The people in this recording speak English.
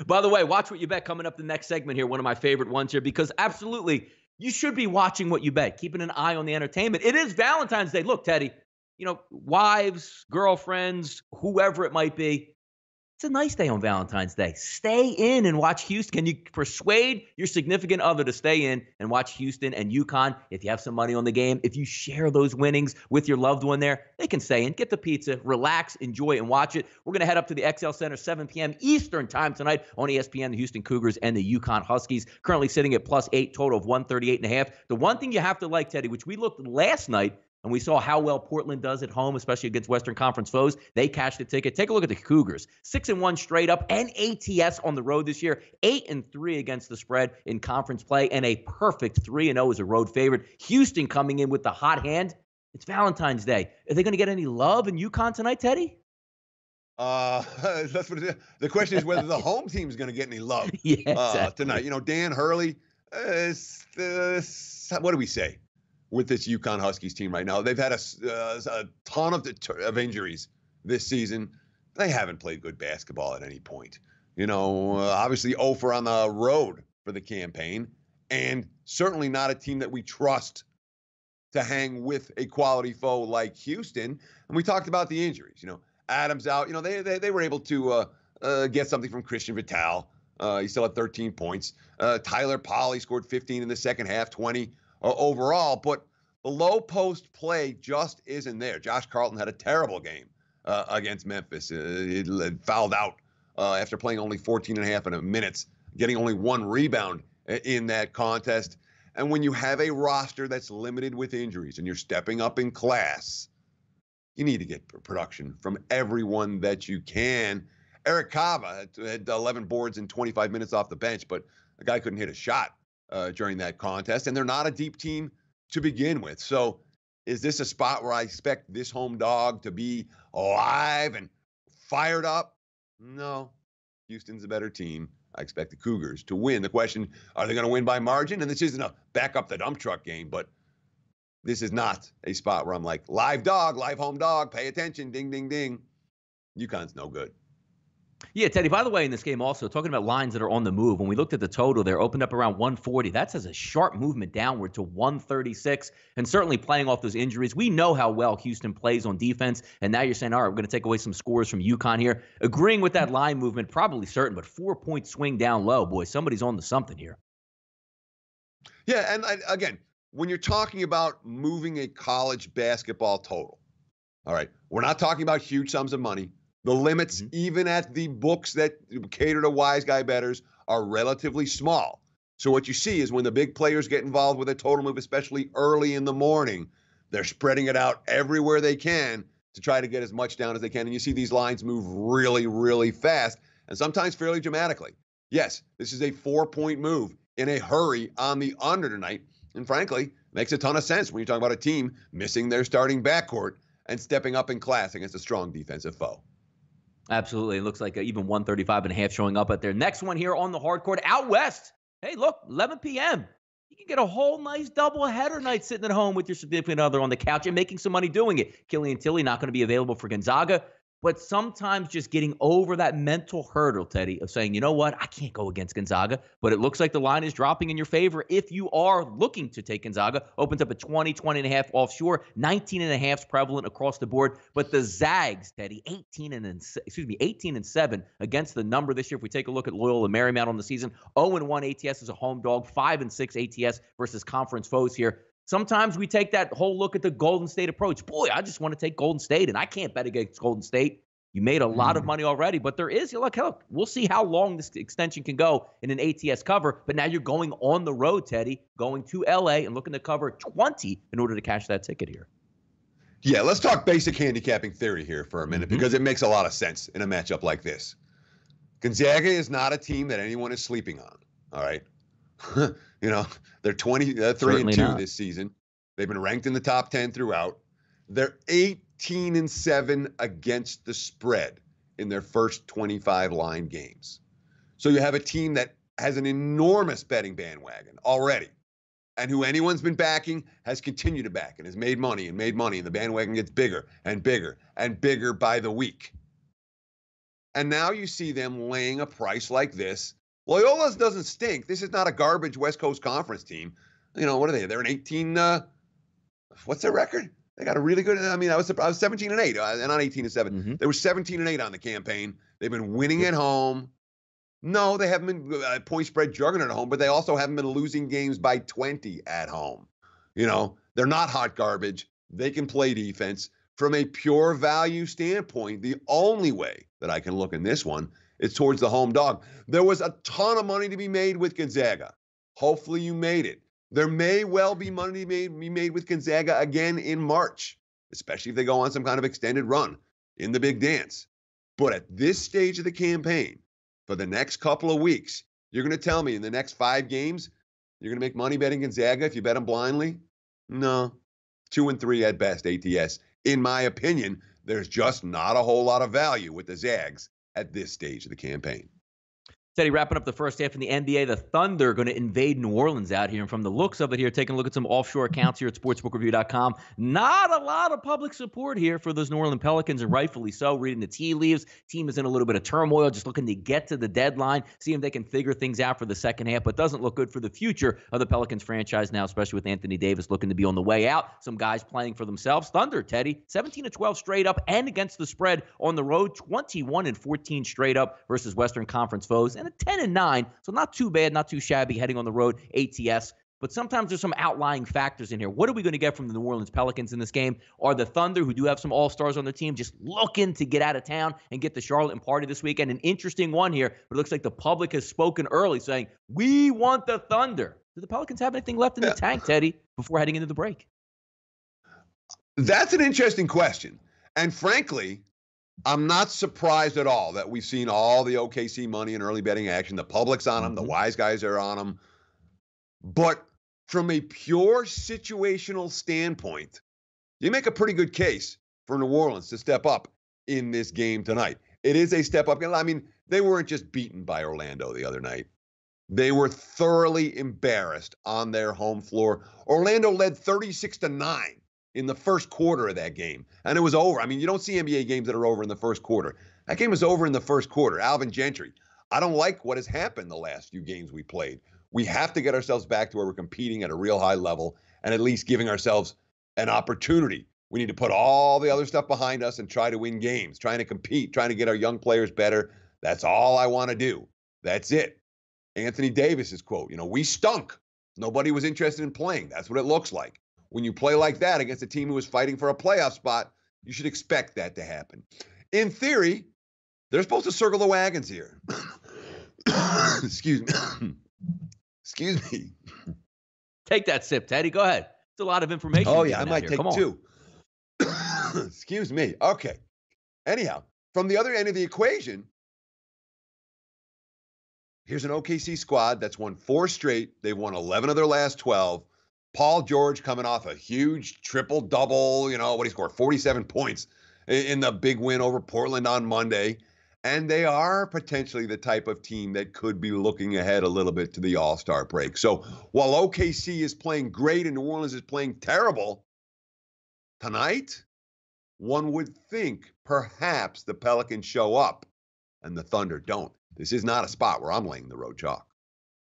By the way, watch what you bet coming up the next segment here. One of my favorite ones here, because absolutely you should be watching what you bet, keeping an eye on the entertainment. It is Valentine's Day. Look, Teddy, wives, girlfriends, whoever it might be. It's a nice day on Valentine's Day. Stay in and watch Houston. Can you persuade your significant other to stay in and watch Houston and UConn? If you have some money on the game, if you share those winnings with your loved one there, they can stay in, get the pizza, relax, enjoy it, and watch it. We're going to head up to the XL Center, 7 p.m. Eastern time tonight on ESPN, the Houston Cougars and the UConn Huskies, currently sitting at +8, total of 138.5. The one thing you have to like, Teddy, which we looked last night, and we saw how well Portland does at home, especially against Western Conference foes. They cashed the ticket. Take a look at the Cougars. 6-1 straight up and ATS on the road this year. 8-3 against the spread in conference play, and a perfect 3-0 as a road favorite. Houston coming in with the hot hand. It's Valentine's Day. Are they going to get any love in UConn tonight, Teddy? That's what it is. The question is whether the home team is going to get any love tonight. Dan Hurley, what do we say with this UConn Huskies team right now? They've had a ton of injuries this season. They haven't played good basketball at any point. Obviously 0 for on the road for the campaign, and certainly not a team that we trust to hang with a quality foe like Houston. And we talked about the injuries. Adams out. They were able to get something from Christian Vital. He still had 13 points. Tyler Polley scored 15 in the second half, 20 overall. But the low post play just isn't there. Josh Carlton had a terrible game against Memphis. He fouled out after playing only 14 and a half minutes, getting only 1 rebound in that contest. And when you have a roster that's limited with injuries and you're stepping up in class, you need to get production from everyone that you can. Eric Cava had 11 boards in 25 minutes off the bench, but the guy couldn't hit a shot during that contest. And they're not a deep team to begin with. So is this a spot where I expect this home dog to be alive and fired up? No. Houston's a better team. I expect the Cougars to win. The question, are they going to win by margin? And this isn't a back up the dump truck game, but this is not a spot where I'm like, live dog, live home dog, pay attention, ding, ding, ding. UConn's no good. Yeah, Teddy, by the way, in this game also, talking about lines that are on the move, when we looked at the total there, opened up around 140. That says a sharp movement downward to 136, and certainly playing off those injuries. We know how well Houston plays on defense, and now you're saying, all right, we're going to take away some scores from UConn here. Agreeing with that line movement, probably certain, but 4-point swing down low. Boy, somebody's on to something here. Yeah, and again, when you're talking about moving a college basketball total, all right, we're not talking about huge sums of money. The limits, even at the books that cater to wise guy bettors, are relatively small. So what you see is when the big players get involved with a total move, especially early in the morning, they're spreading it out everywhere they can to try to get as much down as they can. And you see these lines move really, really fast, and sometimes fairly dramatically. Yes, this is a 4-point move in a hurry on the under tonight. And frankly, makes a ton of sense when you're talking about a team missing their starting backcourt and stepping up in class against a strong defensive foe. Absolutely. It looks like even 135.5 showing up at there. Next one here on the hard court out west. Hey, look, 11 p.m. You can get a whole nice double-header night sitting at home with your significant other on the couch and making some money doing it. Killian Tilly not going to be available for Gonzaga. But sometimes just getting over that mental hurdle, Teddy, of saying, you know what, I can't go against Gonzaga. But it looks like the line is dropping in your favor if you are looking to take Gonzaga. Opens up at 20.5 offshore, 19.5 prevalent across the board. But the Zags, Teddy, 18-7 against the number this year. If we take a look at Loyola Marymount on the season, 0-1 ATS as a home dog, 5-6 ATS versus conference foes here. Sometimes we take that whole look at the Golden State approach. Boy, I just want to take Golden State, and I can't bet against Golden State. You made a lot of money already, but there is, look, we'll see how long this extension can go in an ATS cover. But now you're going on the road, Teddy, going to L.A. and looking to cover 20 in order to cash that ticket here. Yeah, let's talk basic handicapping theory here for a minute because it makes a lot of sense in a matchup like this. Gonzaga is not a team that anyone is sleeping on, all right? They're 23-2 this season. They've been ranked in the top 10 throughout. They're 18-7 against the spread in their first 25 line games. So you have a team that has an enormous betting bandwagon already, and who anyone's been backing has continued to back and has made money, and the bandwagon gets bigger and bigger and bigger by the week. And now you see them laying a price like this. Loyola's doesn't stink. This is not a garbage West Coast Conference team. You know, what are they? They're an 18. What's their record? They got a really good. I mean, I was 17-8, not 18-7. They were 17-8 on the campaign. They've been winning at home. No, they haven't been point spread juggernaut at home, but they also haven't been losing games by 20 at home. You know, they're not hot garbage. They can play defense. From a pure value standpoint, the only way that I can look in this one is towards the home dog. There was a ton of money to be made with Gonzaga. Hopefully you made it. There may well be money to be made with Gonzaga again in March, especially if they go on some kind of extended run in the big dance. But at this stage of the campaign, for the next couple of weeks, you're going to tell me in the next 5 games, you're going to make money betting Gonzaga if you bet them blindly? No. 2-3 at best, ATS. In my opinion, there's just not a whole lot of value with the Zags at this stage of the campaign. Teddy, wrapping up the first half in the NBA, the Thunder are going to invade New Orleans out here. And from the looks of it here, taking a look at some offshore accounts here at sportsbookreview.com, not a lot of public support here for those New Orleans Pelicans, and rightfully so. Reading the tea leaves, team is in a little bit of turmoil, just looking to get to the deadline, see if they can figure things out for the second half, but doesn't look good for the future of the Pelicans franchise now, especially with Anthony Davis looking to be on the way out. Some guys playing for themselves. Thunder, Teddy, 17-12 straight up and against the spread on the road, 21-14 straight up versus Western Conference foes, and a 10-9, so not too bad, not too shabby heading on the road, ATS. But sometimes there's some outlying factors in here. What are we going to get from the New Orleans Pelicans in this game? Are the Thunder, who do have some all-stars on their team, just looking to get out of town and get to Charlotte and party this weekend? An interesting one here, but it looks like the public has spoken early saying, we want the Thunder. Do the Pelicans have anything left in the tank, Teddy, before heading into the break? That's an interesting question. And frankly, I'm not surprised at all that we've seen all the OKC money in early betting action. The public's on them. The wise guys are on them. But from a pure situational standpoint, you make a pretty good case for New Orleans to step up in this game tonight. It is a step up. I mean, they weren't just beaten by Orlando the other night. They were thoroughly embarrassed on their home floor. Orlando led 36-9. In the first quarter of that game, and it was over. I mean, you don't see NBA games that are over in the first quarter. That game was over in the first quarter. Alvin Gentry, I don't like what has happened the last few games we played. We have to get ourselves back to where we're competing at a real high level and at least giving ourselves an opportunity. We need to put all the other stuff behind us and try to win games, trying to compete, trying to get our young players better. That's all I want to do. That's it. Anthony Davis's quote, we stunk. Nobody was interested in playing. That's what it looks like. When you play like that against a team who is fighting for a playoff spot, you should expect that to happen. In theory, they're supposed to circle the wagons here. Excuse me. Excuse me. Take that sip, Teddy. Go ahead. It's a lot of information. Oh, yeah, I might take 2. Excuse me. Okay. Anyhow, from the other end of the equation, here's an OKC squad that's won 4 straight. They've won 11 of their last 12. Paul George coming off a huge triple-double, what he scored, 47 points in the big win over Portland on Monday. And they are potentially the type of team that could be looking ahead a little bit to the All-Star break. So while OKC is playing great and New Orleans is playing terrible, tonight, one would think perhaps the Pelicans show up and the Thunder don't. This is not a spot where I'm laying the road chalk.